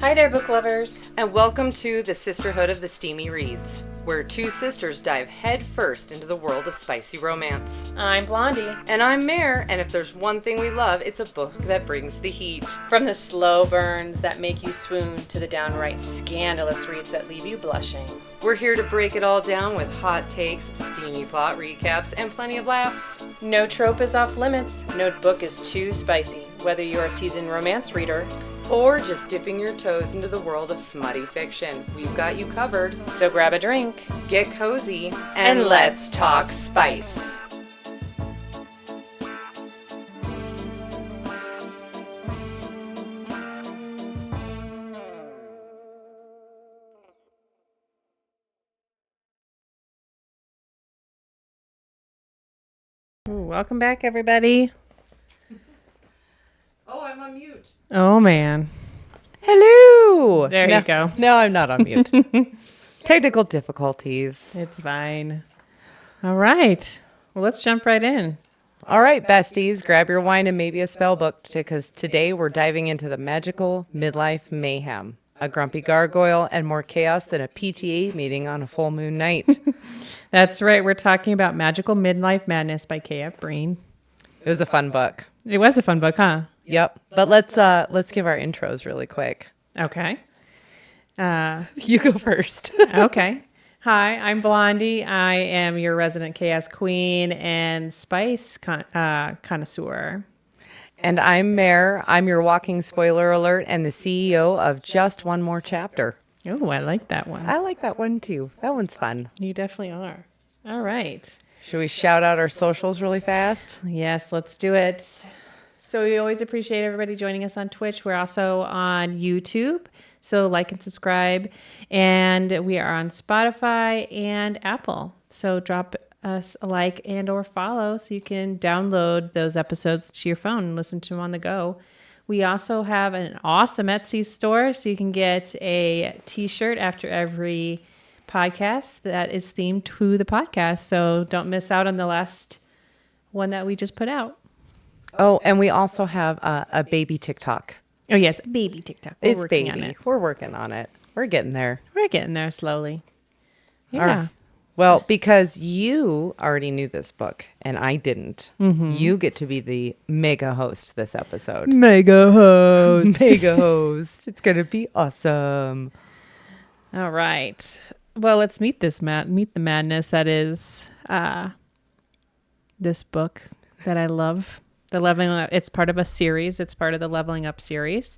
Hi there, book lovers. And welcome to the Sisterhood of the Steamy Reads, where two sisters dive head first into the world of spicy romance. I'm Blondie. And I'm Mare, and if there's one thing we love, it's a book that brings the heat. From the slow burns that make you swoon to the downright scandalous reads that leave you blushing. We're here to break it all down with hot takes, steamy plot recaps, and plenty of laughs. No trope is off limits. No book is too spicy. Whether you're a seasoned romance reader or just dipping your toes into the world of smutty fiction, we've got you covered. So grab a drink, get cozy, and let's talk spice. Welcome back, everybody. Oh, I'm on mute. Oh, man. Hello. There you go. No, I'm not on mute. Technical difficulties. It's fine. All right. Well, let's jump right in. All right, besties, grab your wine and maybe a spell book because today we're diving into the magical midlife mayhem. A grumpy gargoyle and more chaos than a PTA meeting on a full moon night. That's right. We're talking about Magical Midlife Madness by K.F. Breene. It was a fun book. It was a fun book, huh? Yep. But let's give our intros really quick. Okay. You go first. Okay. Hi, I'm Blondie. I am your resident chaos queen and spice connoisseur. And I'm Mare. I'm your walking spoiler alert and the CEO of Just One More Chapter. Oh, I like that one. I like that one too. That one's fun. You definitely are. All right. Should we shout out our socials really fast? Yes, let's do it. So we always appreciate everybody joining us on Twitch. We're also on YouTube. So like and subscribe. And we are on Spotify and Apple. So drop us a like and or follow so you can download those episodes to your phone and listen to them on the go. We also have an awesome Etsy store, so you can get a t-shirt after every podcast that is themed to the podcast. So don't miss out on the last one that we just put out. Oh, and we also have a baby TikTok. Oh, yes, baby TikTok. It's baby. We're working on it. We're getting there. We're getting there slowly. Yeah. All right. Well, because you already knew this book and I didn't, you get to be the mega host this episode. Mega host. Mega host. It's going to be awesome. All right. Well, let's meet the madness that is this book that I love. The Leveling Up. It's part of a series. It's part of the Leveling Up series.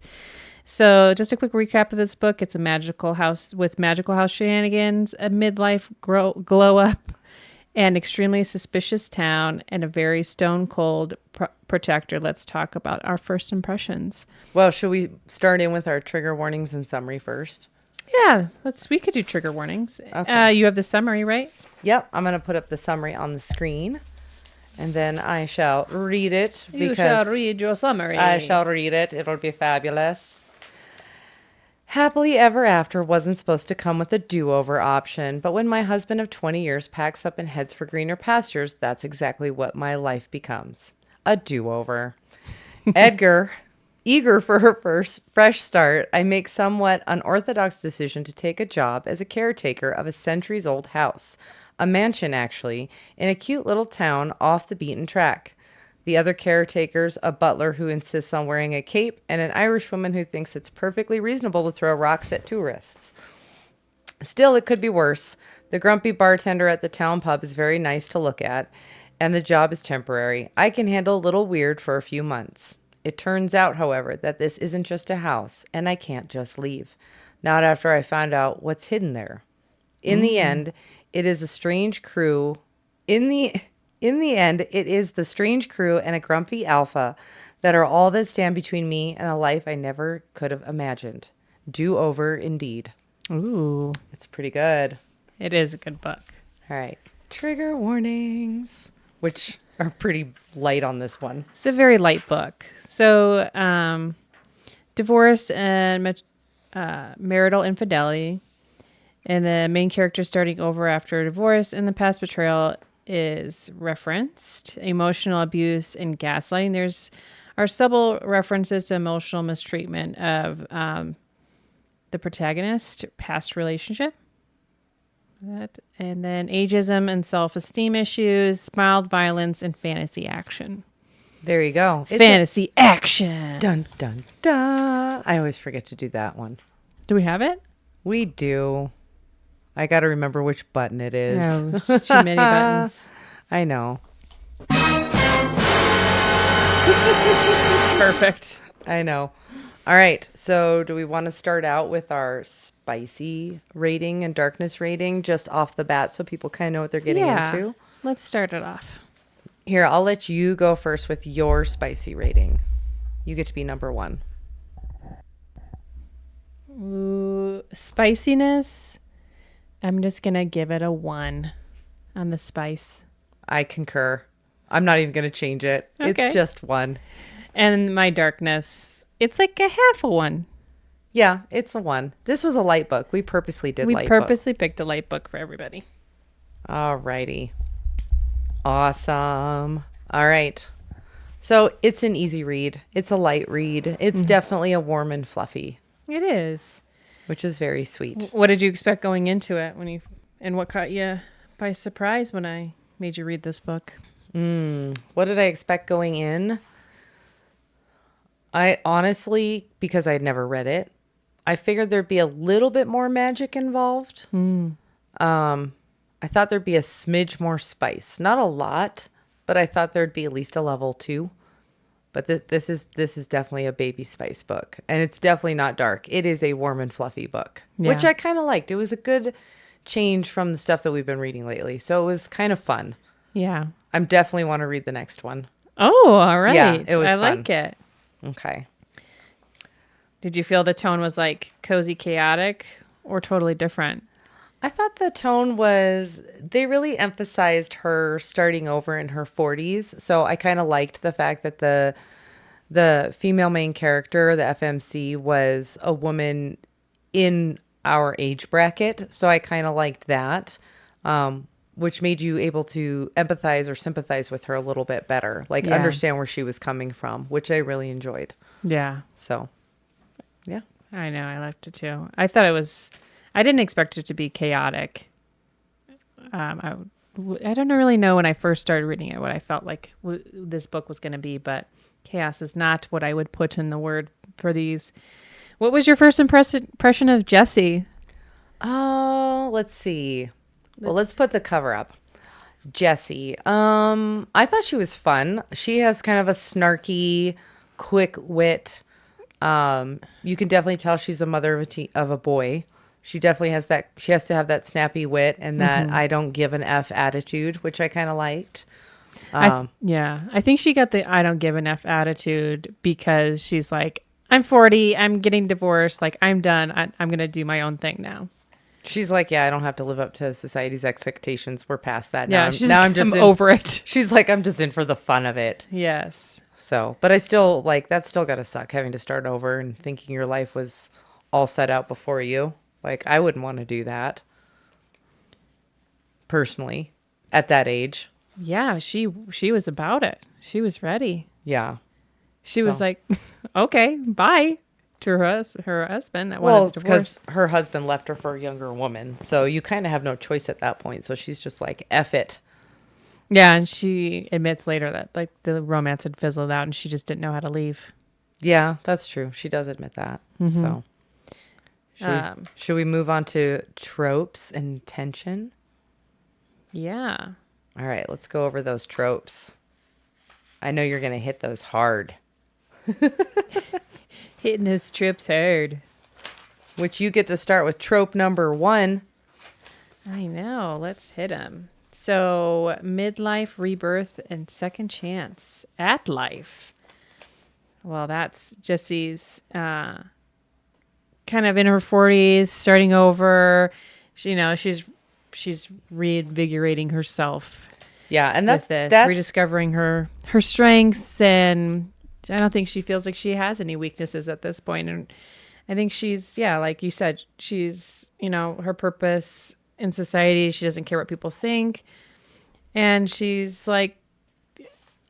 So just a quick recap of this book. It's a magical house with magical house shenanigans, a midlife glow up, an extremely suspicious town, and a very stone cold protector. Let's talk about our first impressions. Well, should we start in with our trigger warnings and summary first? Yeah, we could do trigger warnings. Okay. You have the summary, right? Yep. I'm going to put up the summary on the screen. And then I shall read it. You shall read your summary. I shall read it. It'll be fabulous. Happily Ever After wasn't supposed to come with a do-over option, but when my husband of 20 years packs up and heads for greener pastures, that's exactly what my life becomes. A do-over. Edgar, eager for her first fresh start, I make somewhat unorthodox decision to take a job as a caretaker of a centuries-old house. A mansion, actually, in a cute little town off the beaten track. The other caretakers, a butler who insists on wearing a cape, and an Irish woman who thinks it's perfectly reasonable to throw rocks at tourists. Still, it could be worse. The grumpy bartender at the town pub is very nice to look at, and the job is temporary. I can handle a little weird for a few months. It turns out, however, that this isn't just a house, and I can't just leave. Not after I find out what's hidden there. In the end, it is a strange crew. In the end, it is the strange crew and a grumpy alpha that are all that stand between me and a life I never could have imagined. Do over, indeed. Ooh. It's pretty good. It is a good book. All right. Trigger warnings, which are pretty light on this one. It's a very light book. So, divorce and marital infidelity. And the main character starting over after a divorce and the past betrayal is referenced. Emotional abuse and gaslighting. There's are several references to emotional mistreatment of the protagonist, past relationship. That, and then ageism and self-esteem issues, mild violence, and fantasy action. There you go. Fantasy action. Dun, dun, dun. I always forget to do that one. Do we have it? We do. I got to remember which button it is. No, there's too many buttons. I know. Perfect. I know. All right. So do we want to start out with our spicy rating and darkness rating just off the bat so people kind of know what they're getting into? Let's start it off. Here, I'll let you go first with your spicy rating. You get to be number 1. Ooh, spiciness. I'm just going to give it a 1 on the spice. I concur. I'm not even going to change it. Okay. It's just 1. And my darkness, it's like a half a 1. Yeah, it's a 1. This was a light book. We purposely did We light purposely picked a light book for everybody. book. All righty. Awesome. All right. So it's an easy read. It's a light read. It's definitely a warm and fluffy, It is. which is very sweet. What did you expect going into it and what caught you by surprise when I made you read this book? What did I expect going in? I honestly, because I had never read it, I figured there'd be a little bit more magic involved. I thought there'd be a smidge more spice. Not a lot, but I thought there'd be at least a level 2. But this is definitely a baby spice book. And it's definitely not dark. It is a warm and fluffy book, which Yeah. I kind of liked. It was a good change from the stuff that we've been reading lately. So it was kind of fun. Yeah. I definitely want to read the next one. Oh, all right. Yeah, it was I fun. like it. Okay. Did you feel the tone was like cozy, chaotic, or totally different? I thought the tone was, they really emphasized her starting over in her 40s. So I kind of liked the fact that the female main character, the FMC, was a woman in our age bracket. So I kind of liked that, which made you able to empathize or sympathize with her a little bit better, like Yeah. understand where she was coming from, which I really enjoyed. Yeah. So, yeah. I know. I liked it too. I didn't expect it to be chaotic. I don't really know when I first started reading it what I felt like this book was going to be, but chaos is not what I would put in the word for these. What was your first impression of Jessie? Oh, let's see. Well, let's put the cover up. Jessie. I thought she was fun. She has kind of a snarky, quick wit. You can definitely tell she's a mother of a boy. She definitely has that. She has to have that snappy wit and that I don't give an F attitude, which I kind of liked. I think she got the I don't give an F attitude because she's like, I'm 40, I'm getting divorced, like I'm done. I'm going to do my own thing now. She's like, yeah, I don't have to live up to society's expectations. We're past that Yeah, now. I'm over it. She's like, I'm just in for the fun of it. Yes. So, but I still like, that's still got to suck having to start over and thinking your life was all set out before you. Like, I wouldn't want to do that personally at that age. Yeah, she was about it. She was ready. Yeah. She was like, okay, bye to her husband that Well, wanted it's the divorce. because her husband left her for a younger woman. So you kind of have no choice at that point. So she's just like, F it. Yeah, and she admits later that like the romance had fizzled out and she just didn't know how to leave. Yeah, that's true. She does admit that. So should we move on to tropes and tension? Yeah. All right, let's go over those tropes. I know you're going to hit those hard. Hitting those tropes hard. Which you get to start with trope number 1. I know. Let's hit them. So, midlife, rebirth, and second chance at life. Well, that's Jessie's kind of in her 40s, starting over. She's reinvigorating herself. Yeah, and With this, rediscovering her strengths, and I don't think she feels like she has any weaknesses at this point. And I think she's, like you said, she's, her purpose in society. She doesn't care what people think. And she's like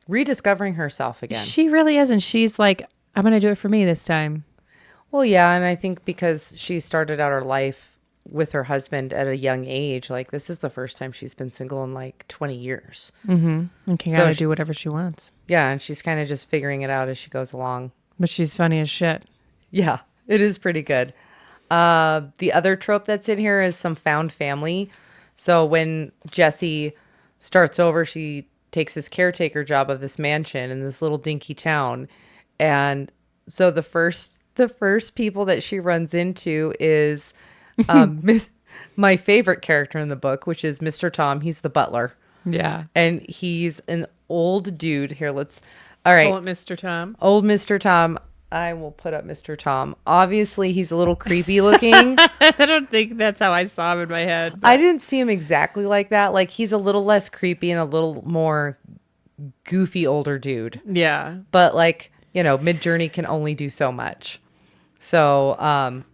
rediscovering herself again. She really is. And she's like, I'm going to do it for me this time. Well, yeah, and I think because she started out her life with her husband at a young age, like this is the first time she's been single in like 20 years. And can So kind of she- do whatever she wants. Yeah, and she's kind of just figuring it out as she goes along. But she's funny as shit. Yeah, it is pretty good. The other trope that's in here is some found family. So when Jessie starts over, she takes this caretaker job of this mansion in this little dinky town. And so the first people that she runs into is my favorite character in the book, which is Mr. Tom. He's the butler. Yeah. And he's an old dude. Here, all right. Call it Mr. Tom. Old Mr. Tom. I will put up Mr. Tom. Obviously, he's a little creepy looking. I don't think that's how I saw him in my head. I didn't see him exactly like that. Like, he's a little less creepy and a little more goofy older dude. Yeah. But, like, Midjourney can only do so much. So,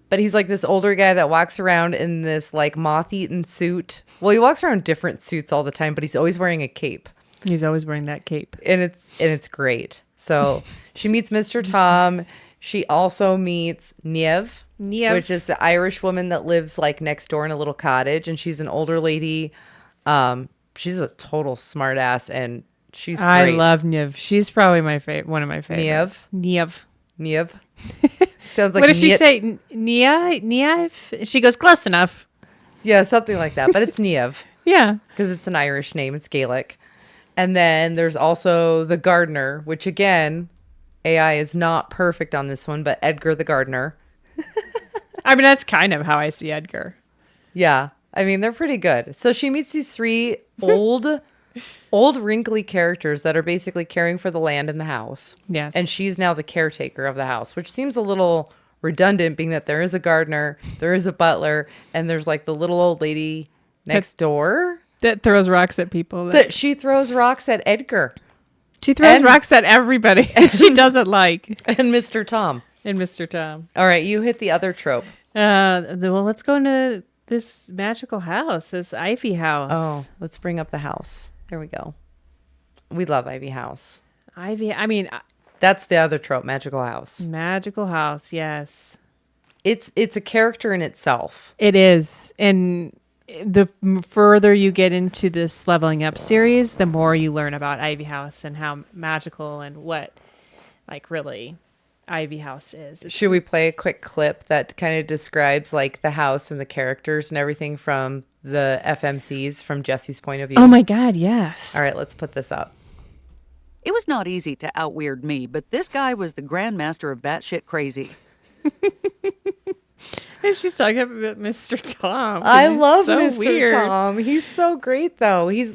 but he's like this older guy that walks around in this, like, moth-eaten suit. Well, he walks around in different suits all the time, but he's always wearing a cape. He's always wearing that cape. And it's great. So she meets Mr. Tom. She also meets Niamh, which is the Irish woman that lives like next door in a little cottage. And she's an older lady. She's a total smart ass and she's great. I love Niamh. She's probably one of my favorites. Niamh. Sounds like what does she say? Niamh? She goes, close enough. Yeah, something like that. But it's Niamh. Yeah. Because it's an Irish name. It's Gaelic. And then there's also the gardener, which again, AI is not perfect on this one, but Edgar the gardener. I mean, that's kind of how I see Edgar. Yeah. I mean, they're pretty good. So she meets these three old wrinkly characters that are basically caring for the land and the house. Yes. And she's now the caretaker of the house, which seems a little redundant being that there is a gardener, there is a butler, and there's like the little old lady next door. That throws rocks at people. That she throws rocks at Edgar. She throws rocks at everybody she doesn't like. And Mr. Tom. And Mr. Tom. All right, you hit the other trope. Well, let's go into this magical house, this Ivy house. Oh, let's bring up the house. There we go. We love Ivy House. Ivy, I mean... That's the other trope, magical house. Magical house, yes. It's a character in itself. It is. And the further you get into this leveling up series, the more you learn about Ivy House and how magical and what, like, really Ivy House is. Should we play a quick clip that kind of describes like the house and the characters and everything from the FMCs from Jessie's point of view? Oh my God, yes. All right, let's put this up. It was not easy to out-weird me, but this guy was the grandmaster of batshit crazy. And she's talking about Mr. Tom. I love so Mr. weird. Tom. He's so great though. He's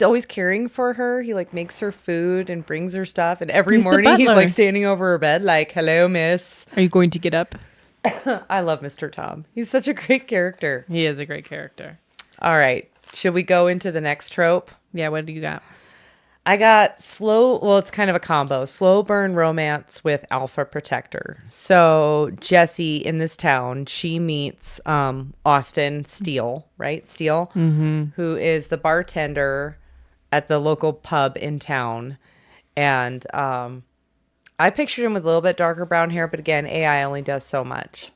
always caring for her. He like makes her food and brings her stuff. And every He's the morning he's butler. like standing over her bed like, hello, miss. Are you going to get up? I love Mr. Tom. He's such a great character. He is a great character. All right. Should we go into the next trope? Yeah, what do you got? I got it's kind of a combo. Slow burn romance with alpha protector. So Jessie in this town, she meets Austin Steele, right? Steele, who is the bartender at the local pub in town. And I pictured him with a little bit darker brown hair, but again, AI only does so much.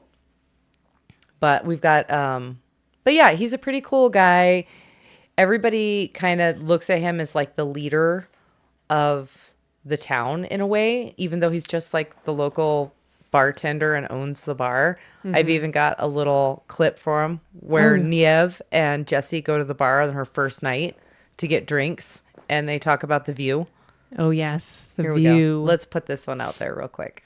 But we've got, but yeah, he's a pretty cool guy. Everybody kind of looks at him as like the leader of the town in a way, even though he's just like the local bartender and owns the bar. I've even got a little clip for him where Niamh and Jessie go to the bar on her first night to get drinks and they talk about the view. Oh, yes. The Here view. we go. Let's put this one out there real quick.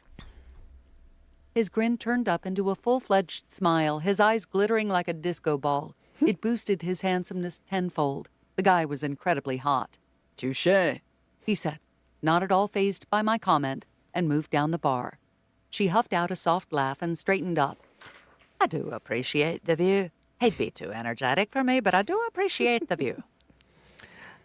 His grin turned up into a full-fledged smile, his eyes glittering like a disco ball. It boosted his handsomeness tenfold. The guy was incredibly hot. Touché, he said, not at all fazed by my comment, and moved down the bar. She huffed out a soft laugh and straightened up. I do appreciate the view. He'd be too energetic for me, but I do appreciate the view.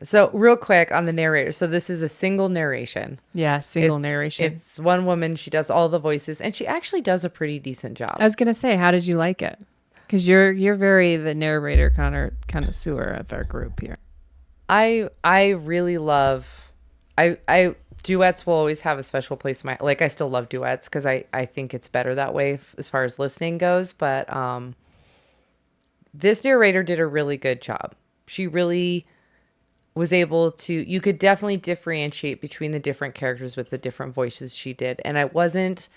So real quick on the narrator. So this is a single narration. Yeah, single narration. It's one woman. She does all the voices and she actually does a pretty decent job. I was going to say, how did you like it? Because you're very the narrator connoisseur of our group here. I really love. I Duets will always have a special place in my, like, I still love duets because I think it's better that way as far as listening goes. But this narrator did a really good job. She really was able to, you could definitely differentiate between the different characters with the different voices she did. And it wasn't,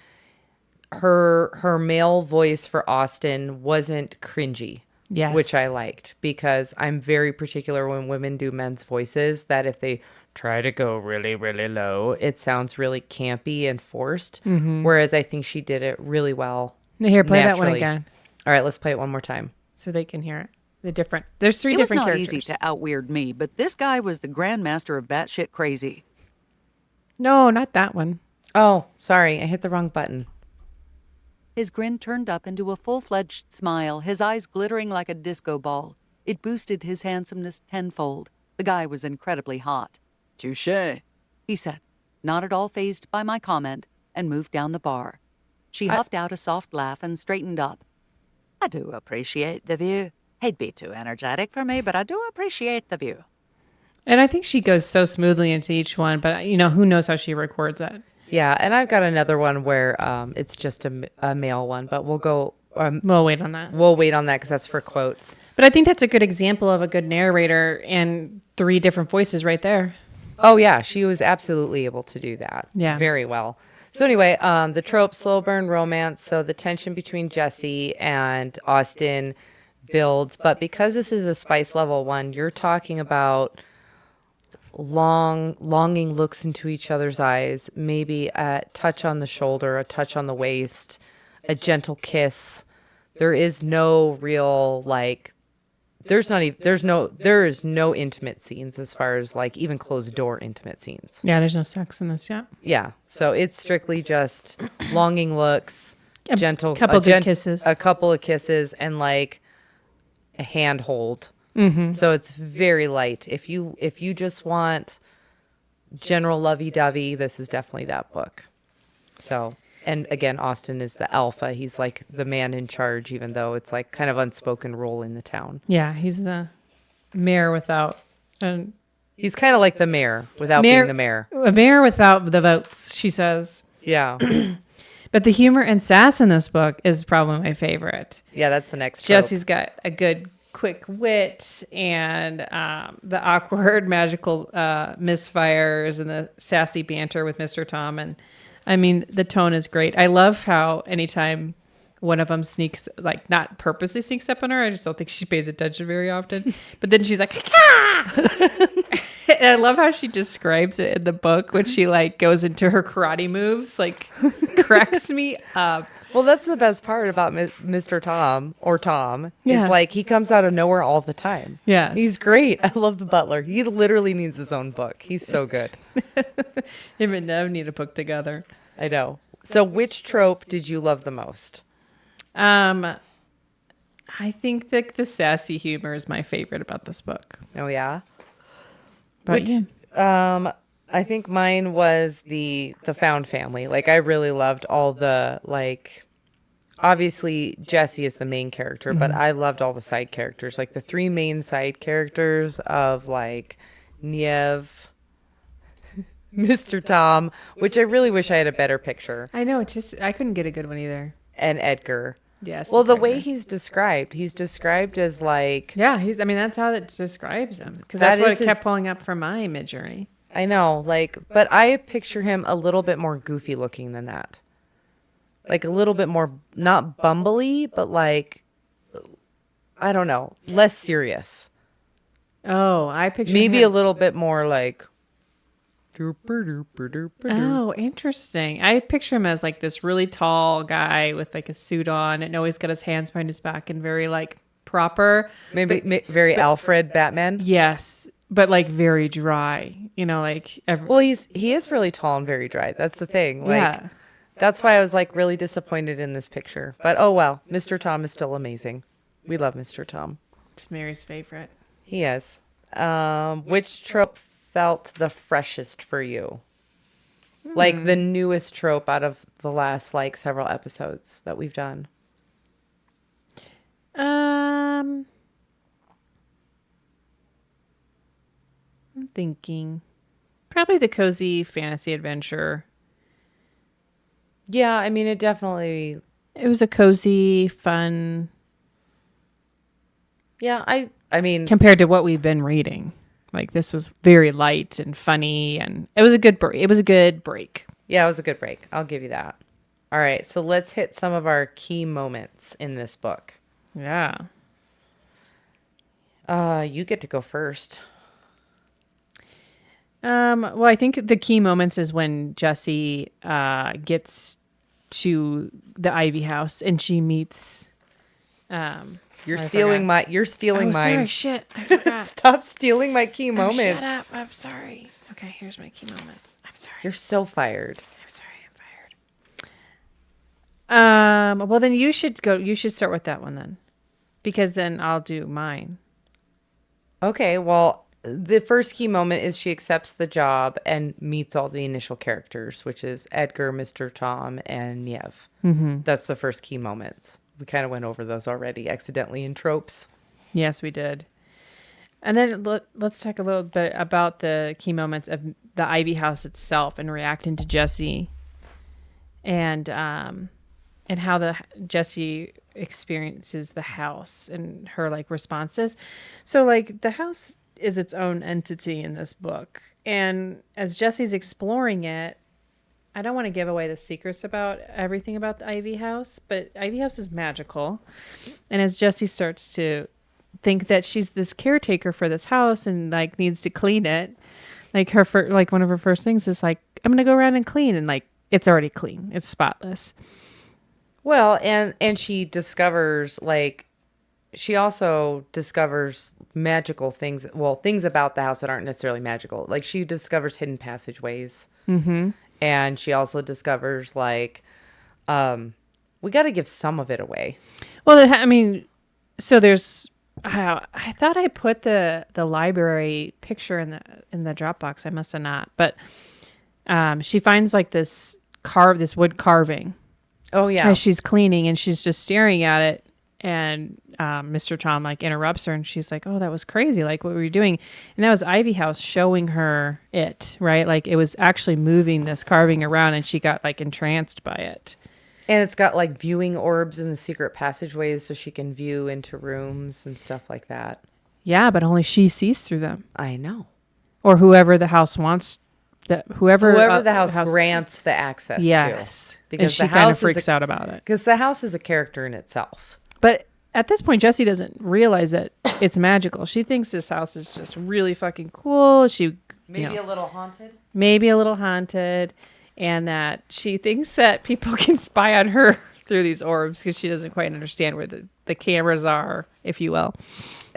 her male voice for Austin wasn't cringy. Yes. Which I liked, because I'm very particular when women do men's voices that if they try to go really, really low, it sounds really campy and forced. Whereas I think she did it really well. Here, play that one naturally. again All right, let's play it one more time. so they can hear it. There's three It was different not characters. easy to outweird me, but this guy was the grandmaster of batshit crazy. No, not that one. Oh, sorry, I hit the wrong button. His grin turned up into a full-fledged smile, his eyes glittering like a disco ball. It boosted his handsomeness tenfold. The guy was incredibly hot. Touché, he said, not at all fazed by my comment, and moved down the bar. She huffed out a soft laugh and straightened up. I do appreciate the view. He'd be too energetic for me, but I do appreciate the view. And I think she goes so smoothly into each one, but who knows how she records that. Yeah, and I've got another one where it's just a male one, but we'll go. We'll wait on that. We'll wait on that because that's for quotes. But I think that's a good example of a good narrator and 3 different voices right there. Oh yeah, she was absolutely able to do that. Yeah. Very well. So anyway, the trope, slow burn romance. So the tension between Jesse and Austin builds, but because this is a spice level 1, you're talking about longing looks into each other's eyes, maybe a touch on the shoulder, a touch on the waist, a gentle kiss. There is no real there is no intimate scenes as far as like even closed door intimate scenes. Yeah, there's no sex in this yet. Yeah. So it's strictly just longing looks, A gentle couple good kisses. a couple of kisses, and like a handhold. So it's very light. If you just want general lovey-dovey, this is definitely that book. So, and again, Austin is the alpha. He's like the man in charge, even though it's like kind of unspoken rule in the town. Yeah, he's the mayor without He's kind of like the mayor without being the mayor. a mayor without the votes, she says. Yeah. But the humor and sass in this book is probably my favorite. Yeah, that's the next trope. Jesse's got a good quick wit and the awkward magical misfires and the sassy banter with Mr. Tom. And I mean, the tone is great. I love how anytime one of them sneaks, like not purposely sneaks up on her, I just don't think she pays attention very often. But then she's like, ah! And I love how she describes it in the book when she like goes into her karate moves, like cracks me up. Well, that's the best part about Mr. Tom or Tom Yeah. is like he comes out of nowhere all the time. Yes. He's great. I love the butler. He literally needs his own book. He's so good. Him and Nev need a book together. I know. So which trope did you love the most? I think that the sassy humor is my favorite about this book. Oh, yeah? But Which, I think mine was the found family. Like, I really loved all the, like, obviously Jesse is the main character, but I loved all the side characters. Like, the 3 main side characters of, like, Niev, Mr. Tom, which I really wish I had a better picture, I know, I couldn't get a good one either. and Edgar. Yes. Well, the way he's described as, like... Yeah, that's how it describes him. Because That that's what is it kept his- pulling up from my mid-journey. I know, like, but I picture him a little bit more goofy looking than that. Like a little bit more, not bumbly, but like, I don't know, less serious. Oh, I picture Maybe him. a little bit more like. Oh, interesting. I picture him as like this really tall guy with like a suit on and always got his hands behind his back and very like proper. Maybe very Alfred Batman. Yes, but like very dry. Like Well, he is really tall and very dry. That's the thing. Like, yeah. that's why I was like really disappointed in this picture. But oh well, Mr. Tom is still amazing. We love Mr. Tom. It's Mary's favorite. He is. Which trope felt the freshest for you? Like the newest trope out of the last like several episodes that we've done. I'm thinking Probably the cozy fantasy adventure. Yeah, I mean, it definitely. It was a cozy, fun Yeah, I mean, compared to what we've been reading. Like this was very light and funny, and it was a good break. It was a good break. yeah, it was a good break. I'll give you that. All right, so let's hit some of our key moments in this book. Yeah. You get to go first. Well, I think the key moments is when Jessie gets to the Ivy house and she meets. You're stealing mine. Sorry, shit, I forgot. Stop stealing my key moments. Shut up. I'm sorry. Okay, here's my key moments. I'm sorry. You're so fired. I'm sorry. I'm fired. Well, then you should go. You should start with that one then, because then I'll do mine. Okay, well, the first key moment is she accepts the job and meets all the initial characters, which is Edgar, Mr. Tom, and Niev. Mm-hmm. That's the first key moments. We kind of went over those already accidentally in tropes. Yes, we did. And then let's talk a little bit about the key moments of the Ivy house itself and reacting to Jessie, and how Jessie experiences the house and her like responses. So like the house is its own entity in this book, and as Jessie's exploring it, I don't want to give away the secrets about everything about the Ivy house, but Ivy house is magical. And as Jessie starts to think that she's this caretaker for this house and like needs to clean it, like one of her first things is like, I'm going to go around and clean, and like it's already clean. It's spotless. Well, and she discovers she also discovers magical things. Well, things about the house that aren't necessarily magical. Like she discovers hidden passageways. Mm-hmm. And she also discovers we got to give some of it away. Well, I mean, so there's. I thought I put the library picture in the Dropbox. I must have not. But she finds like this wood carving. Oh yeah. As she's cleaning, and she's just staring at it, and Mr. Tom like interrupts her, and she's like, "Oh, that was crazy! Like, what were you doing?" And that was Ivy House showing her it, right? Like it was actually moving this carving around, and she got like entranced by it. And it's got like viewing orbs in the secret passageways, so she can view into rooms and stuff like that. Yeah, but only she sees through them, I know. or whoever the house wants. Whoever the house grants the access yes, to. Because she kind of freaks out about it. Because the house is a character in itself. But at this point, Jessie doesn't realize that it's magical. She thinks this house is just really fucking cool. Maybe a little haunted. Maybe a little haunted. And that she thinks that people can spy on her through these orbs because she doesn't quite understand where the cameras are, if you will.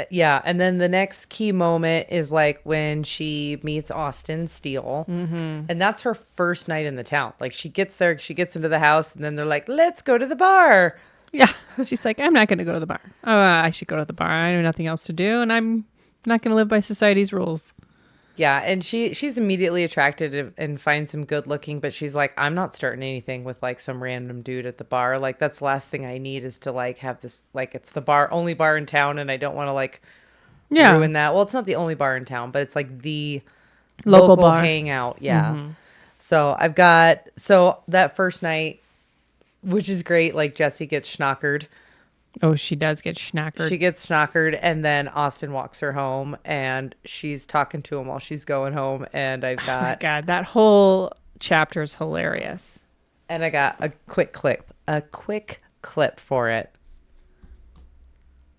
Yeah, and then the next key moment is like when she meets Austin Steele, and that's her first night in the town. Like she gets there, she gets into the house, and then they're like, "Let's go to the bar." Yeah, she's like, "I'm not going to go to the bar. Oh, I should go to the bar. I have nothing else to do, and I'm not going to live by society's rules." Yeah, and she's immediately attracted and finds him good looking, but she's like, I'm not starting anything with like some random dude at the bar. Like that's the last thing I need is to like have this, like it's the only bar in town, and I don't want to like ruin that. Well, it's not the only bar in town, but it's like the local bar hangout. Yeah. Mm-hmm. So that first night, which is great, like Jessie gets schnockered. Oh, she does get schnockered. She gets schnockered, and then Austin walks her home, and she's talking to him while she's going home. And I've got... Oh, my God. That whole chapter is hilarious. And I got a quick clip for it.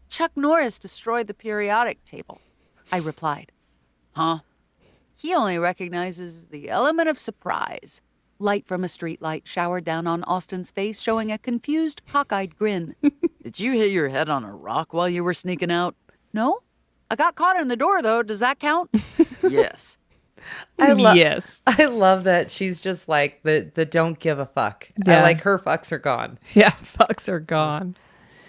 Chuck Norris destroyed the periodic table, I replied. Huh? He only recognizes the element of surprise. Light from a streetlight showered down on Austin's face, showing a confused, cockeyed grin. Did you hit your head on a rock while you were sneaking out? No. I got caught in the door, though. Does that count? Yes. Yes. I love that she's just like the don't give a fuck. Yeah. I like her fucks are gone. Yeah, fucks are gone.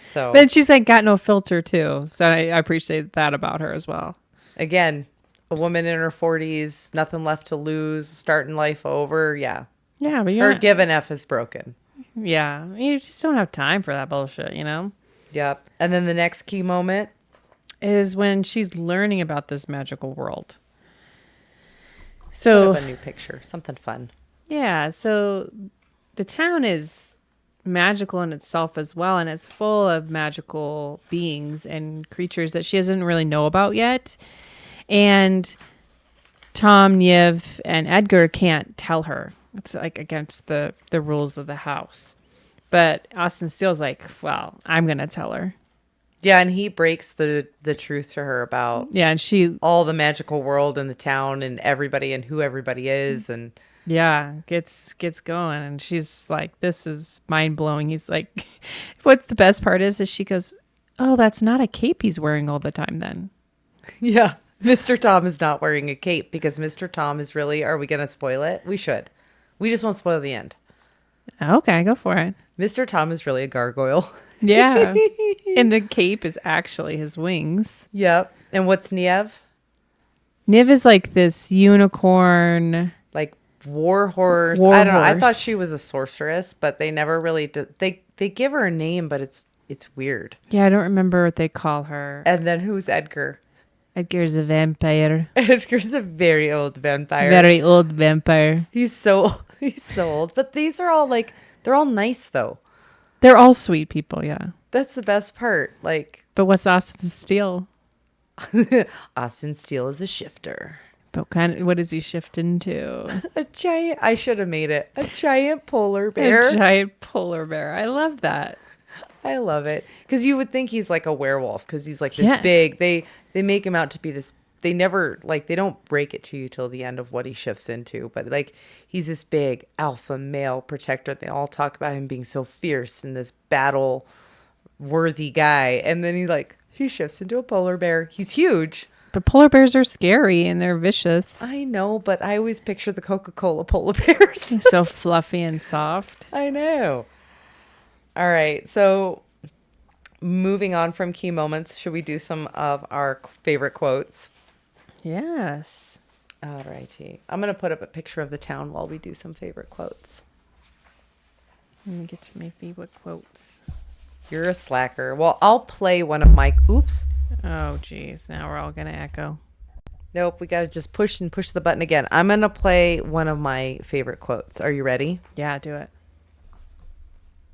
So then she's like got no filter too. So I appreciate that about her as well. Again, a woman in her 40s, nothing left to lose, starting life over. Yeah. Yeah, but her give an F is broken. Yeah, you just don't have time for that bullshit, you know? Yep. And then the next key moment is when she's learning about this magical world. So Put up a new picture, something fun. yeah, so the town is magical in itself as well, and it's full of magical beings and creatures that she doesn't really know about yet. And Tom, Niamh, and Edgar can't tell her. It's like against the rules of the house. But Austin Steele's like, well, I'm going to tell her. Yeah, and he breaks the truth to her about Yeah, and she, all the magical world and the town and everybody and who everybody is. And yeah, gets going. And she's like, this is mind blowing. He's like, what's the best part is she goes, oh, that's not a cape he's wearing all the time then. yeah, Mr. Tom is not wearing a cape because Mr. Tom is really, are we going to spoil it? We should. We just won't spoil the end. Okay, go for it. Mr. Tom is really a gargoyle. Yeah. And the cape is actually his wings. Yep. And what's Niamh? Niamh is like this unicorn. Like war horse. War I don't know. I thought horse. she was a sorceress, but they never really did. They give her a name, but it's weird. Yeah, I don't remember what they call her. And then who's Edgar? Edgar's a vampire. Edgar's a very old vampire. Very old vampire. He's so old. But these are all like, they're all nice though. They're all sweet people, yeah. That's the best part. Like But what's Austin Steele? Austin Steele is a shifter. But what is he shifting to? A giant, I should have made it. A giant polar bear. A giant polar bear. I love that. I love it. Because you would think he's like a werewolf because he's like this Yeah. big. They make him out to be this. They never, like, they don't break it to you till the end of what he shifts into. But, like, he's this big alpha male protector. They all talk about him being so fierce and this battle-worthy guy. And then he shifts into a polar bear. He's huge. But polar bears are scary and they're vicious. I know, but I always picture the Coca-Cola polar bears. So fluffy and soft. I know. All right, so moving on from key moments, should we do some of our favorite quotes? Yes. All righty. I'm going to put up a picture of the town while we do some favorite quotes. Let me get to my favorite quotes. You're a slacker. Well, I'll play one of my... Oops. Oh, geez. Now we're all going to echo. Nope, we got to just push the button again. I'm going to play one of my favorite quotes. Are you ready? Yeah, do it.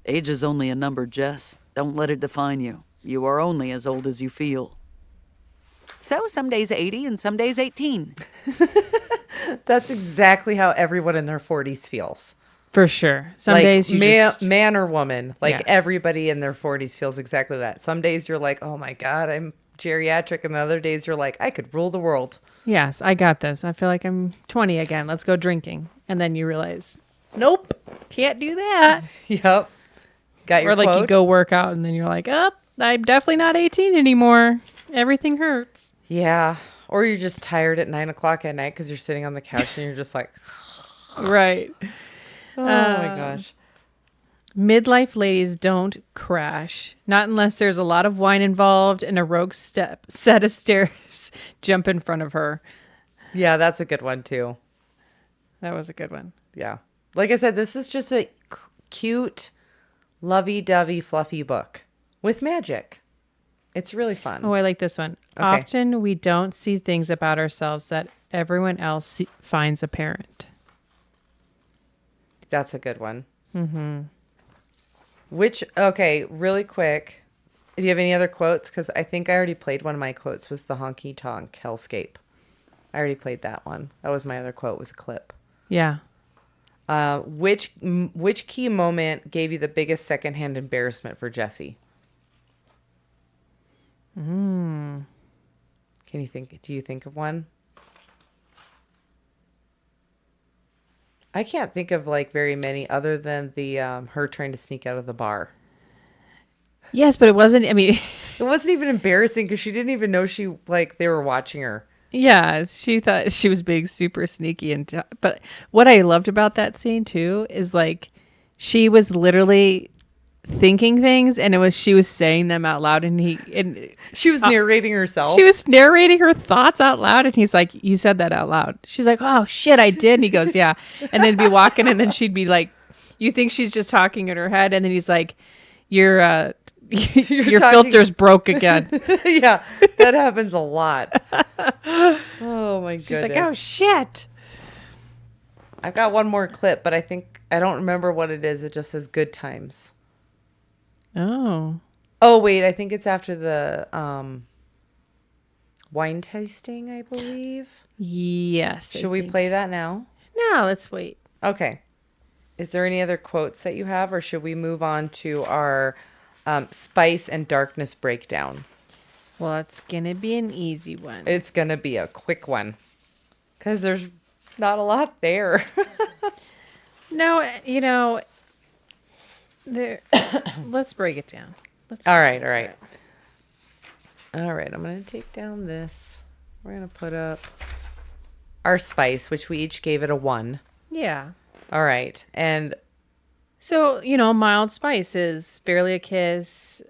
Age is only a number, Jess. Don't let it define you. You are only as old as you feel. So some days 80 and some days 18. That's exactly how everyone in their 40s feels. For sure. Some Like, days you just... man or woman. Like Yes. everybody in their 40s feels exactly that. Some days you're like, oh my God, I'm geriatric. And the other days you're like, I could rule the world. Yes, I got this. I feel like I'm 20 again. Let's go drinking. And then you realize, nope, can't do that. Yep. Got your Or like quote? you go work out and then you're like, oh, I'm definitely not 18 anymore. Everything hurts. Yeah. Or you're just tired at 9 o'clock at night because you're sitting on the couch and you're just like, Right. oh my gosh. Midlife ladies don't crash. Not unless there's a lot of wine involved and a rogue set of stairs jump in front of her. Yeah, that's a good one too. That was a good one. Yeah. Like I said, this is just a cute, lovey-dovey, fluffy book with magic. It's really fun. Oh, I like this one. Okay. Often we don't see things about ourselves that everyone else finds apparent. That's a good one. Mm-hmm. Okay, really quick. Do you have any other quotes? Because I think I already played one of my quotes was the honky tonk hellscape. I already played that one. That was my other quote, was a clip. Yeah. Which key moment gave you the biggest secondhand embarrassment for Jessie? Can you think? Do you think of one? I can't think of like very many other than the her trying to sneak out of the bar. Yes, but it wasn't, I mean, It wasn't even embarrassing because she didn't even know they were watching her. yeah, she thought she was being super sneaky. But what I loved about that scene too is like she was literally thinking things and she was saying them out loud and She was narrating herself. she was narrating her thoughts out loud and he's like, you said that out loud. She's like, oh shit, I did. And he goes, yeah. And then be walking and then she'd be like, you think she's just talking in her head. And then he's like, your talking- filter's broke again. Yeah, that happens a lot. Oh my goodness. She's like, oh shit. I've got one more clip, but I don't remember what it is. It just says good times. Oh. Oh, wait. I think it's after the wine tasting, I believe. Yes. Should we play that now? No, let's wait. Okay. Is there any other quotes that you have, or should we move on to our spice and darkness breakdown? Well, it's going to be an easy one. It's going to be a quick one because there's not a lot there. No, there. Let's break it down. All right. I'm going to take down this. We're going to put up our spice, which we each gave it a 1. Yeah. All right. And so, mild spice is barely a kiss,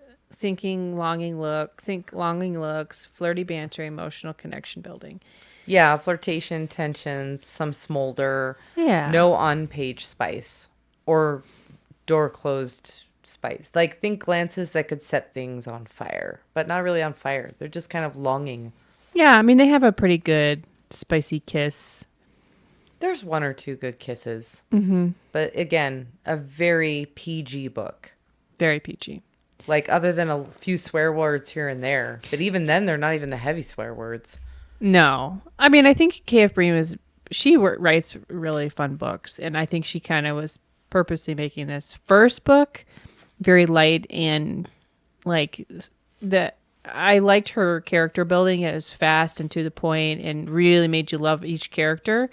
longing looks, flirty banter, emotional connection building. yeah, flirtation, tensions, some smolder. Yeah. No on-page spice or door closed spice. Like, think glances that could set things on fire, but not really on fire. They're just kind of longing. Yeah, I mean, they have a pretty good spicy kiss. There's 1 or 2 good kisses. Mm-hmm. But again, a very PG book. Very peachy. Like, other than a few swear words here and there. But even then, they're not even the heavy swear words. No. I mean, I think K.F. Breene writes really fun books. And I think she kind of was purposely making this first book very light and like that. I liked her character building. It was fast and to the point and really made you love each character.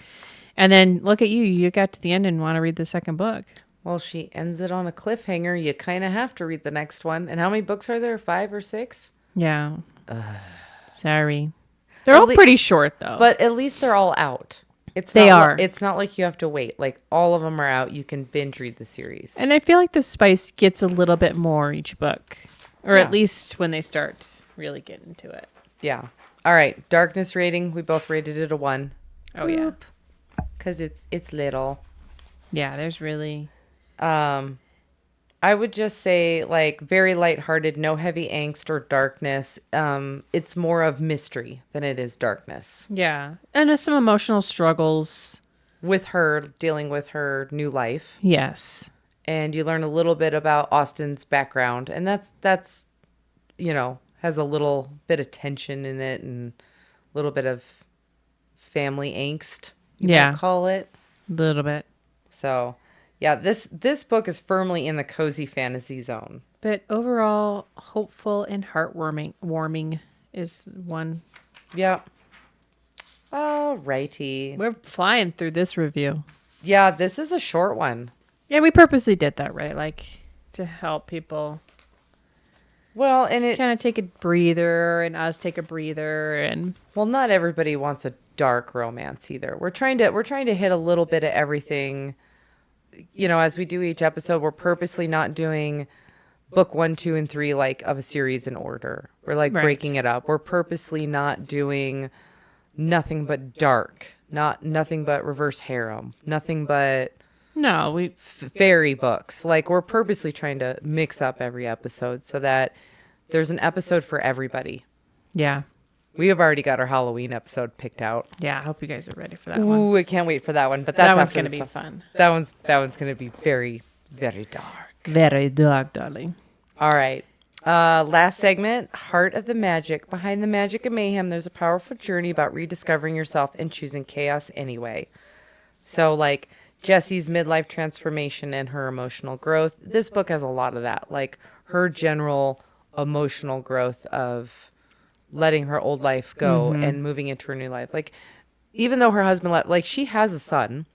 And then look at you. You got to the end and want to read the second book. Well, she ends it on a cliffhanger. You kind of have to read the next one. And how many books are there? 5 or 6? Yeah. Sorry. They're all pretty short, though. But at least they're all out. It's not like you have to wait. Like, all of them are out. You can binge read the series. And I feel like the spice gets a little bit more each book. Or at least when they start really getting into it. Yeah. All right. Darkness rating. We both rated it a 1. Oh, yeah. Because it's little. Yeah, there's really... I would just say, like, very lighthearted, no heavy angst or darkness. It's more of mystery than it is darkness. Yeah. And there's some emotional struggles. With her, dealing with her new life. Yes. And you learn a little bit about Austin's background. And that's has a little bit of tension in it and a little bit of family angst, you might call it. A little bit. So... yeah, this book is firmly in the cozy fantasy zone. But overall, hopeful and warming is one. Yeah. All righty. We're flying through this review. Yeah, this is a short one. Yeah, we purposely did that, right? Like, to help people. Well, and it kind of take a breather and us take a breather. And well, not everybody wants a dark romance either. We're trying to hit a little bit of everything. As we do each episode, we're purposely not doing book 1, 2, and 3 like of a series in order. We're like breaking it up. We're purposely not doing nothing but dark, nothing but reverse harem, nothing but fairy books. Like, we're purposely trying to mix up every episode so that there's an episode for everybody. Yeah. We have already got our Halloween episode picked out. Yeah, I hope you guys are ready for that one. Ooh, I can't wait for that one. But that one's going to be fun. That one's going to be very, very dark. Very dark, darling. All right. Last segment, Heart of the Magic. Behind the magic and mayhem, there's a powerful journey about rediscovering yourself and choosing chaos anyway. So, like, Jessie's midlife transformation and her emotional growth. This book has a lot of that. Like, her general emotional growth of letting her old life go and moving into her new life. Like, even though her husband she has a son,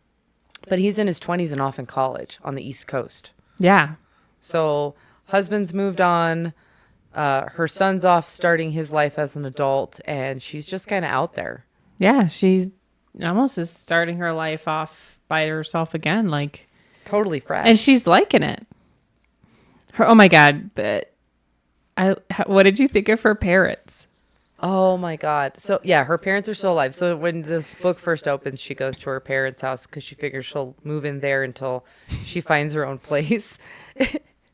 but he's in his 20s and off in college on the East Coast. Yeah. So husband's moved on. Her son's off starting his life as an adult, and she's just kind of out there. Yeah, she's almost is starting her life off by herself again, like totally fresh. And she's liking it. Oh my God! But what did you think of her parents? Oh my God. So yeah, her parents are still alive. So when the book first opens, she goes to her parents' house because she figures she'll move in there until she finds her own place.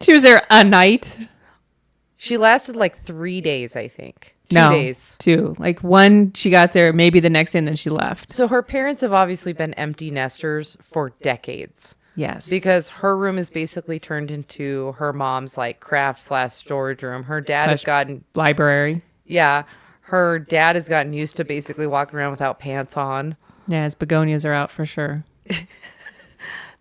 She was there a night. She lasted like 3 days, I think. No, 2 days. 2. Like one, she got there maybe the next day and then she left. So her parents have obviously been empty nesters for decades. Yes. Because her room is basically turned into her mom's like craft/storage room. Her dad has gotten library. Yeah. Her dad has gotten used to basically walking around without pants on. Yeah, his begonias are out for sure.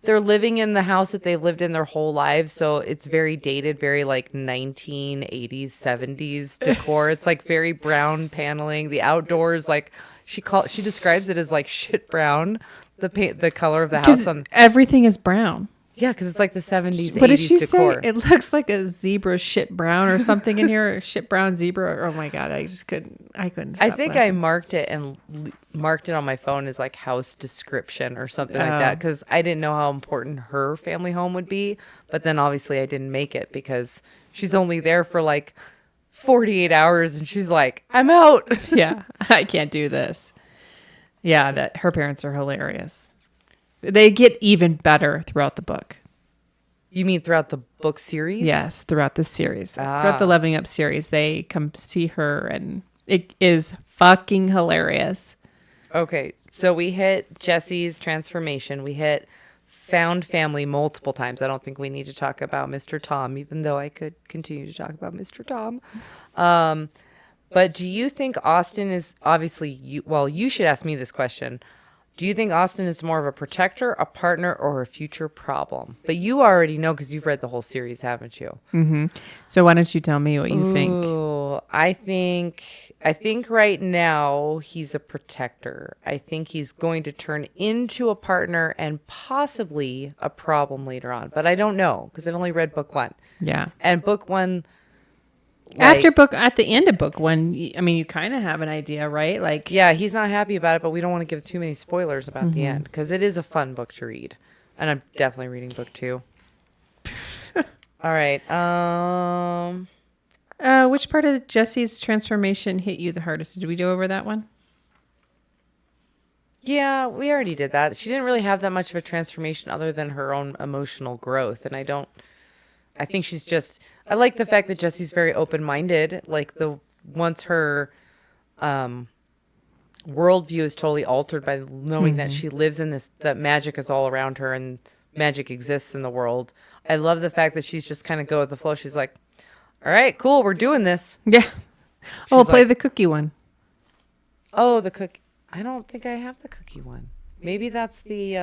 They're living in the house that they lived in their whole lives, so it's very dated, very like 1980s, 70s decor. It's like very brown paneling. The outdoors, like she describes it as like shit brown. The color of the house on everything is brown. Yeah, because it's like the 70s, What 80s did she decor. say? It looks like a zebra shit brown or something in here. Shit brown zebra. Oh my God, I couldn't stop I think laughing. I marked it on my phone as like house description or something like that because I didn't know how important her family home would be. But then obviously I didn't make it because she's only there for like 48 hours and she's like, I'm out. Yeah, I can't do this. Yeah, that her parents are hilarious. They get even better throughout the book. You mean throughout the book series? Yes, throughout the series. Throughout the Leveling Up series, they come see her and it is fucking hilarious. Okay, so we hit Jesse's transformation. We hit found family multiple times. I don't think we need to talk about Mr. Tom, even though I could continue to talk about Mr. Tom. But do you think Austin is obviously, you should ask me this question. Do you think Austin is more of a protector, a partner, or a future problem? But you already know because you've read the whole series, haven't you? Mm-hmm. So why don't you tell me what you think? Ooh, I think right now he's a protector. I think he's going to turn into a partner and possibly a problem later on. But I don't know because I've only read book 1. Yeah. And book 1... at the end of book 1, I mean, you kind of have an idea, right? Like, yeah, he's not happy about it, but we don't want to give too many spoilers about the end because it is a fun book to read, and I'm definitely reading book 2. All right. which part of Jesse's transformation hit you the hardest? Did we go over that one? Yeah, we already did that. She didn't really have that much of a transformation other than her own emotional growth, and I think she's just. I like the fact that Jesse's very open-minded. Like once her worldview is totally altered by knowing that she lives in this, that magic is all around her and magic exists in the world. I love the fact that she's just kind of go with the flow. She's like, all right, cool, we're doing this. Yeah. Oh, we'll play like- the cookie one. Oh, the cookie. I don't think I have the cookie one. Maybe that's the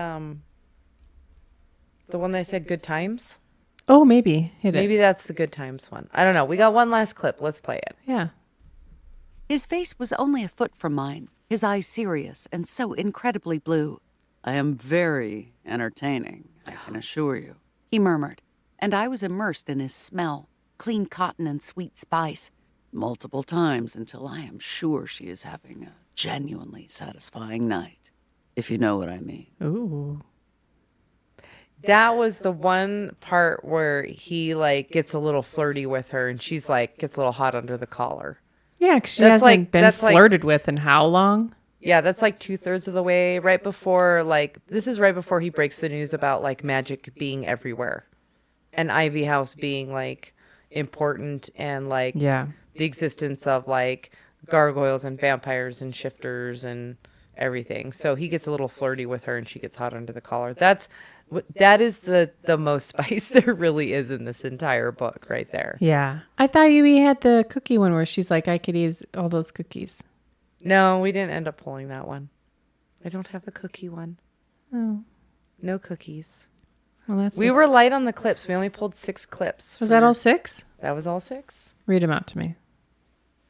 one that I said good times. Oh, maybe. Hit it. Maybe that's the good times one. I don't know. We got one last clip. Let's play it. Yeah. His face was only a foot from mine, his eyes serious and so incredibly blue. I am very entertaining, I can assure you, he murmured, and I was immersed in his smell, clean cotton and sweet spice, multiple times until I am sure she is having a genuinely satisfying night, if you know what I mean. Ooh. That was the one part where he like gets a little flirty with her and she's like gets a little hot under the collar. Yeah, because she That's hasn't like- been that's like- flirted with in how long? Yeah, that's like 2/3 of the way. Right before this is right before he breaks the news about like magic being everywhere. And Ivy House being like important and like Yeah. the existence of like gargoyles and vampires and shifters and everything. So he gets a little flirty with her and she gets hot under the collar. That is the most spice there really is in this entire book right there. Yeah. I thought we had the cookie one where she's like, I could eat all those cookies. No, we didn't end up pulling that one. I don't have a cookie one. Oh. No cookies. Well, that's We were light on the clips. We only pulled 6 clips. Was that all 6? That was all 6. Read them out to me.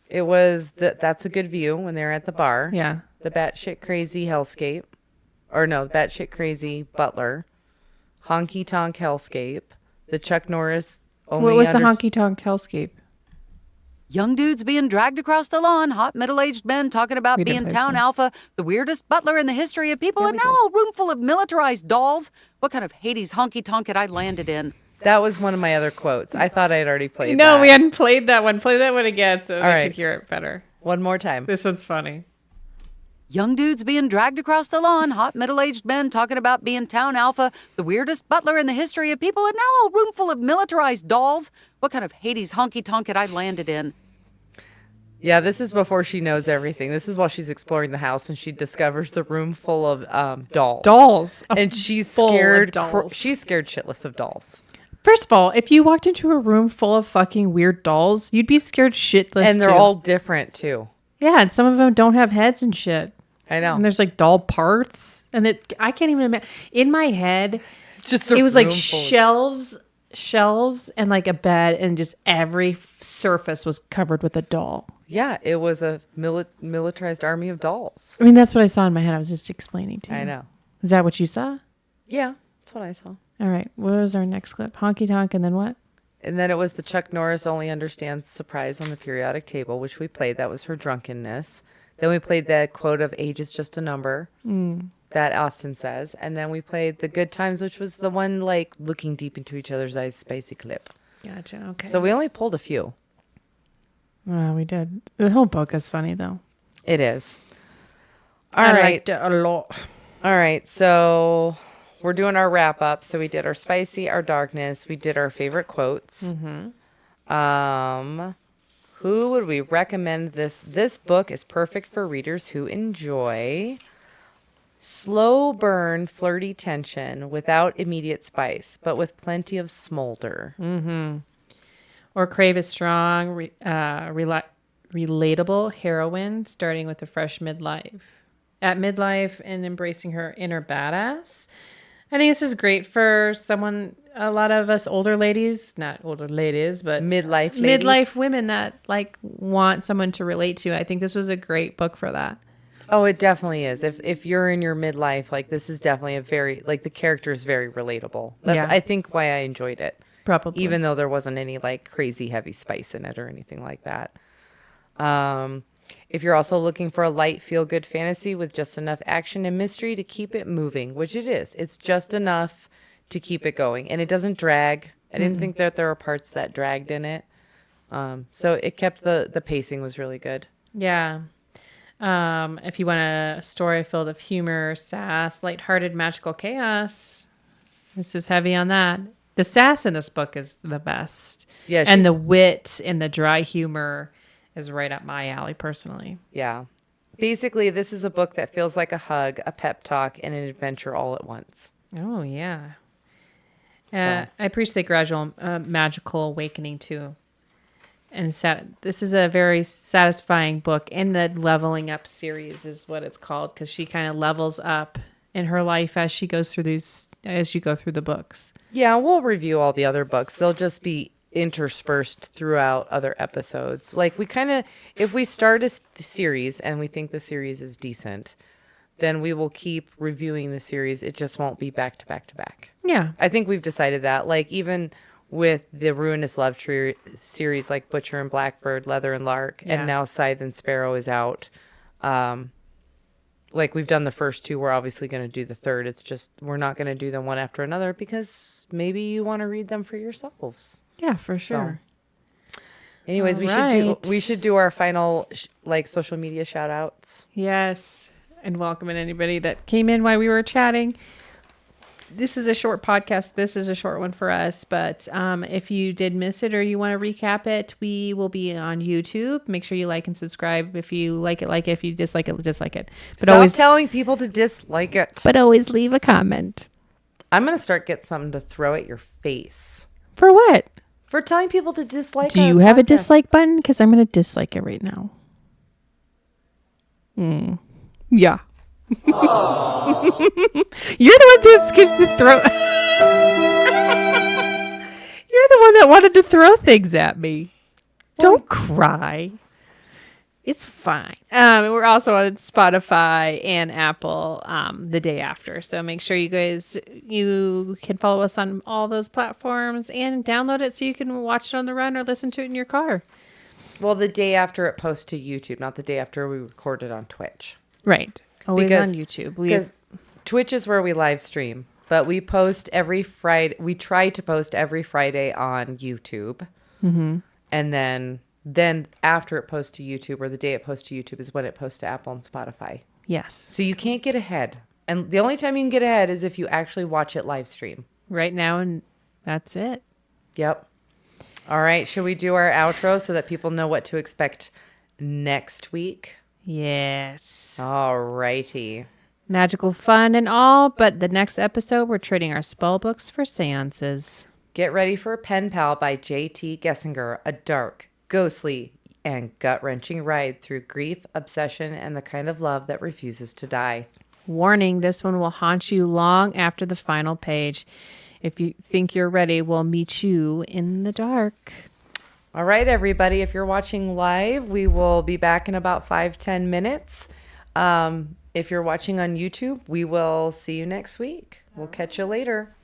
It was That's a Good View when they were at the bar. Yeah. The batshit crazy hellscape. Or no, batshit crazy butler. Honky tonk hellscape. The Chuck Norris only What was the honky tonk hellscape? Young dudes being dragged across the lawn, hot middle-aged men talking about We didn't being play town this one. alpha, the weirdest butler in the history of people, and now a room full of militarized dolls. What kind of Hades honky-tonk had I landed in? That was one of my other quotes. I thought I had already played No, that. we hadn't played that one. Play that one again so they right. could hear it better. One more time. This one's funny. Young dudes being dragged across the lawn, hot middle-aged men talking about being town alpha, the weirdest butler in the history of people, and now a room full of militarized dolls. What kind of Hades honky-tonk had I landed in? Yeah, this is before she knows everything. This is while she's exploring the house and she discovers the room full of dolls. Dolls. And she's Full of scared. dolls. She's scared shitless of dolls. First of all, if you walked into a room full of fucking weird dolls, you'd be scared shitless. And they're too. all different too. Yeah, and some of them don't have heads and shit. I know. And there's like doll parts, and I can't even imagine. In my head, Just it was like room full of- shelves, and like a bed, and just every surface was covered with a doll. Yeah, it was a militarized army of dolls. I mean, that's what I saw in my head. I was just explaining to you. I know. Is that what you saw? Yeah, that's what I saw. All right. What was our next clip? Honky tonk, and then what? And then it was the Chuck Norris only understands surprise on the periodic table, which we played. That was her drunkenness. Then we played the quote of age is just a number that Austin says. And then we played the good times, which was the one like looking deep into each other's eyes, spicy clip. Gotcha. Okay. So we only pulled a few. We did. The whole book is funny, though. It is. I liked it a lot. All right. So we're doing our wrap up. So we did our spicy, our darkness. We did our favorite quotes. Who would we recommend this? This book is perfect for readers who enjoy slow burn, flirty tension without immediate spice, but with plenty of smolder. Or crave a strong, relatable heroine starting with a fresh midlife. At midlife and embracing her inner badass. I think this is great for someone, a lot of us older ladies, not older ladies, but Midlife ladies. midlife women that like want someone to relate to. I think this was a great book for that. Oh, it definitely is. If you're in your midlife, like this is definitely a very, like the character is very relatable. That's, Yeah. I think, why I enjoyed it. Probably. Even though there wasn't any like crazy heavy spice in it or anything like that. If you're also looking for a light feel good fantasy with just enough action and mystery to keep it moving, which it is, it's just enough to keep it going, and it doesn't drag. I didn't think that there were parts that dragged in it. So it kept the pacing was really good. Yeah. If you want a story filled of humor, sass, lighthearted, magical chaos, this is heavy on that. The sass in this book is the best. Yeah, And the wit and the dry humor is right up my alley personally. Yeah. Basically, this is a book that feels like a hug, a pep talk, and an adventure all at once. Oh, yeah. So. I appreciate the gradual magical awakening too. And this is a very satisfying book. And the leveling up series is what it's called, because she kind of levels up in her life as she goes through as you go through the books. Yeah, we'll review all the other books. They'll just be interspersed throughout other episodes. Like if we start a series and we think the series is decent, then we will keep reviewing the series. It just won't be back to back to back. Yeah. I think we've decided that. Like even with the Ruinous Love Tree series, like Butcher and Blackbird, Leather and Lark, Yeah. and now Scythe and Sparrow is out. Like we've done the first two, we're obviously going to do the third. It's just we're not going to do them one after another because maybe you want to read them for yourselves. Yeah, for sure. Anyways, we should do our final like social media shout outs. Yes. And welcoming anybody that came in while we were chatting. This is a short podcast. This is a short one for us. But if you did miss it or you want to recap it, we will be on YouTube. Make sure you like and subscribe. If you like it, like it. If you dislike it, dislike it. But Stop telling people to dislike it. But always leave a comment. I'm going to start get something to throw at your face. For what? For telling people to dislike. Do you have a dislike button? Because I'm going to dislike it right now. Yeah. You're the one who's going to throw. You're the one that wanted to throw things at me. Don't cry. It's fine. We're also on Spotify and Apple the day after. So make sure you can follow us on all those platforms and download it so you can watch it on the run or listen to it in your car. Well, the day after it posts to YouTube, not the day after we record it on Twitch. Right. Always Because- on YouTube. Because Twitch is where we live stream, but we post every Friday. We try to post every Friday on YouTube. Mm-hmm. And then after it posts to YouTube or the day it posts to YouTube is when it posts to Apple and Spotify. Yes. So you can't get ahead. And the only time you can get ahead is if you actually watch it live stream. Right now, and that's it. Yep. All right. Should we do our outro so that people know what to expect next week. Yes. All righty. Magical fun and all, but the next episode, we're trading our spell books for seances. Get ready for Pen Pal by J.T. Gessinger, a dark, ghostly, and gut-wrenching ride through grief, obsession, and the kind of love that refuses to die. Warning, this one will haunt you long after the final page. If you think you're ready, we'll meet you in the dark. All right, everybody. If you're watching live, we will be back in about 5-10 minutes. If you're watching on YouTube, we will see you next week. We'll catch you later.